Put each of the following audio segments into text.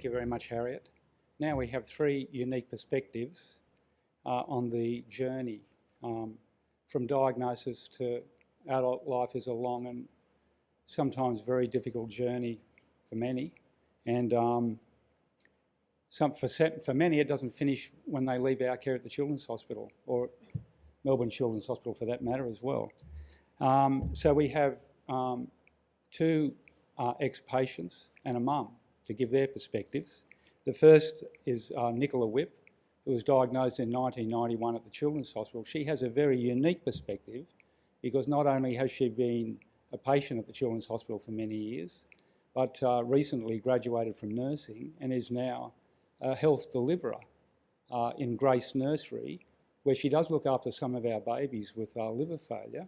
you very much, Harriet. Now we have three unique perspectives on the journey from diagnosis to adult life is a long and sometimes very difficult journey for many. And for many, it doesn't finish when they leave our care at the Children's Hospital, or Melbourne Children's Hospital for that matter as well. So we have two ex-patients and a mum to give their perspectives. The first is Nicola Whipp, who was diagnosed in 1991 at the Children's Hospital. She has a very unique perspective because not only has she been a patient at the Children's Hospital for many years, but recently graduated from nursing and is now a health deliverer in Grace Nursery, where she does look after some of our babies with liver failure,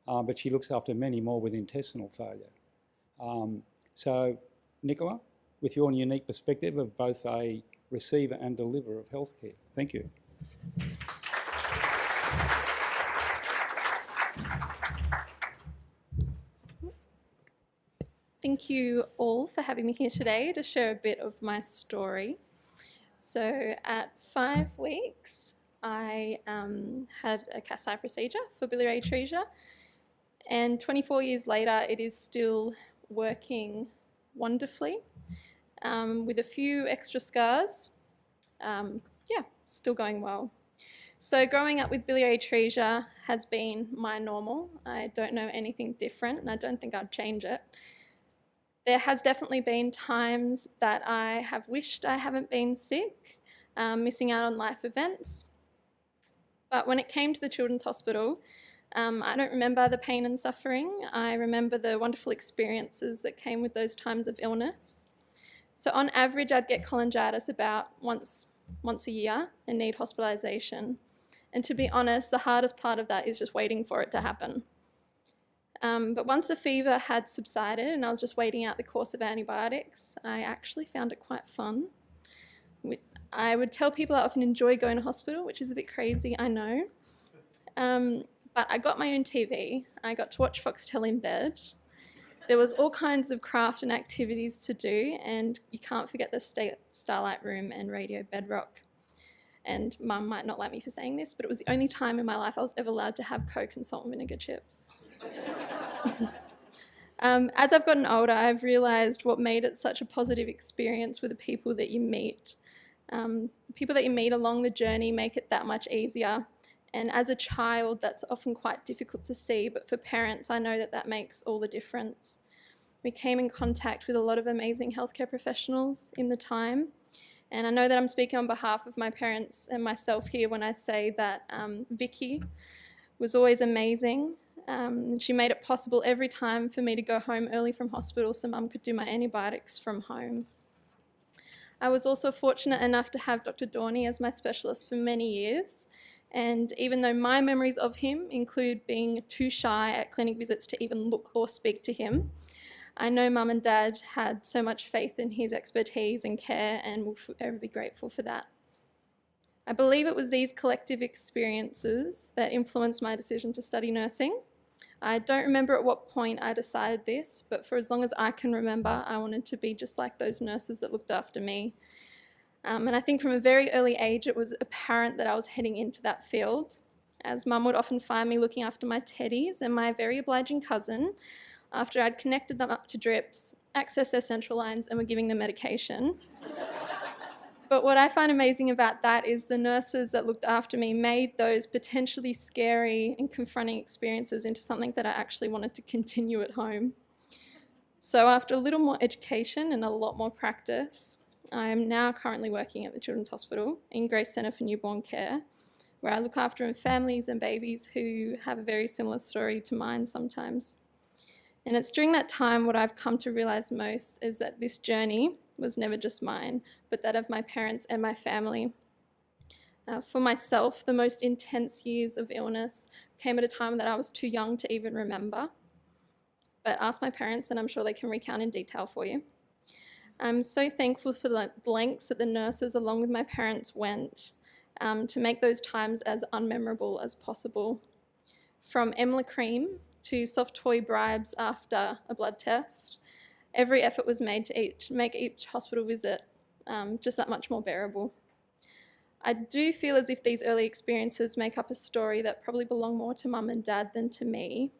but she looks after many more with intestinal failure. So, Nicola, with your unique perspective of both a receiver and deliverer of healthcare. Thank you. Thank you all for having me here today to share a bit of my story. So at 5 weeks, I had a Kasai procedure for biliary atresia, and 24 years later, it is still working wonderfully with a few extra scars. Still going well. So growing up with biliary atresia has been my normal. I don't know anything different, and I don't think I'd change it. There has definitely been times that I have wished I haven't been sick, missing out on life events. But when it came to the Children's Hospital, I don't remember the pain and suffering. I remember the wonderful experiences that came with those times of illness. So on average, I'd get cholangitis about once a year and need hospitalisation. And to be honest, the hardest part of that is just waiting for it to happen. But once the fever had subsided and I was just waiting out the course of antibiotics, I actually found it quite fun. I would tell people I often enjoy going to hospital, which is a bit crazy, I know. But I got my own TV. I got to watch Foxtel in bed. There was all kinds of craft and activities to do, and you can't forget the Starlight Room and Radio Bedrock. And Mum might not like me for saying this, but it was the only time in my life I was ever allowed to have Coke and salt and vinegar chips. As I've gotten older, I've realised what made it such a positive experience with the people that you meet. People that you meet along the journey make it that much easier. And as a child, that's often quite difficult to see, but for parents, I know that that makes all the difference. We came in contact with a lot of amazing healthcare professionals in the time, and I know that I'm speaking on behalf of my parents and myself here when I say that Vicky was always amazing. She made it possible every time for me to go home early from hospital so Mum could do my antibiotics from home. I was also fortunate enough to have Dr. Dorney as my specialist for many years. And even though my memories of him include being too shy at clinic visits to even look or speak to him, I know Mum and Dad had so much faith in his expertise and care and will forever be grateful for that. I believe it was these collective experiences that influenced my decision to study nursing. I don't remember at what point I decided this, but for as long as I can remember, I wanted to be just like those nurses that looked after me. And I think from a very early age, it was apparent that I was heading into that field, as Mum would often find me looking after my teddies and my very obliging cousin, after I'd connected them up to drips, accessed their central lines and were giving them medication. But what I find amazing about that is the nurses that looked after me made those potentially scary and confronting experiences into something that I actually wanted to continue at home. So after a little more education and a lot more practice, I am now currently working at the Children's Hospital in Grace Centre for Newborn Care, where I look after families and babies who have a very similar story to mine sometimes. And it's during that time what I've come to realise most is that this journey was never just mine, but that of my parents and my family. For myself, the most intense years of illness came at a time that I was too young to even remember. But ask my parents and I'm sure they can recount in detail for you. I'm so thankful for the lengths that the nurses along with my parents went to make those times as unmemorable as possible. From Emla cream to soft toy bribes after a blood test, every effort was made to make each hospital visit just that much more bearable. I do feel as if these early experiences make up a story that probably belong more to mum and dad than to me.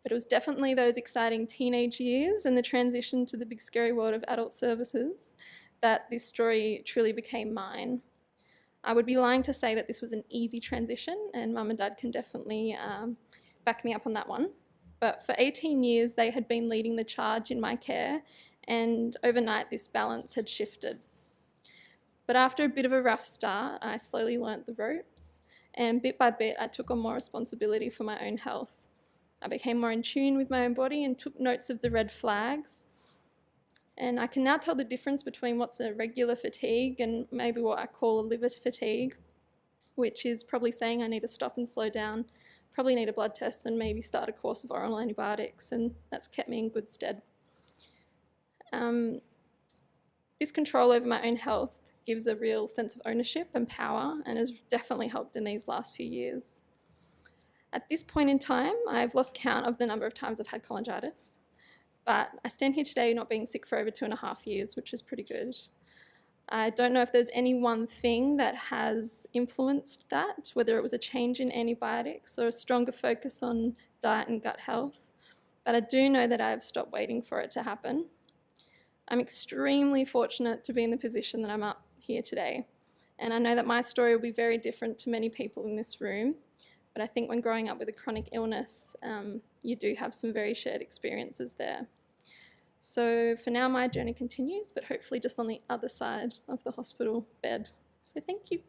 But it was definitely those exciting teenage years and the transition to the big scary world of adult services that this story truly became mine. I would be lying to say that this was an easy transition, and mum and dad can definitely back me up on that one. But for 18 years, they had been leading the charge in my care, and overnight this balance had shifted. But after a bit of a rough start, I slowly learnt the ropes, and bit by bit I took on more responsibility for my own health. I became more in tune with my own body and took notes of the red flags. And I can now tell the difference between what's a regular fatigue and maybe what I call a liver fatigue, which is probably saying I need to stop and slow down, probably need a blood test and maybe start a course of oral antibiotics, and that's kept me in good stead. This control over my own health gives a real sense of ownership and power and has definitely helped in these last few years. At this point in time, I've lost count of the number of times I've had cholangitis, but I stand here today not being sick for over 2.5 years, which is pretty good. I don't know if there's any one thing that has influenced that, whether it was a change in antibiotics or a stronger focus on diet and gut health, but I do know that I've stopped waiting for it to happen. I'm extremely fortunate to be in the position that I'm up here today, and I know that my story will be very different to many people in this room, but I think when growing up with a chronic illness, you do have some very shared experiences there. So for now, my journey continues, but hopefully just on the other side of the hospital bed. So thank you.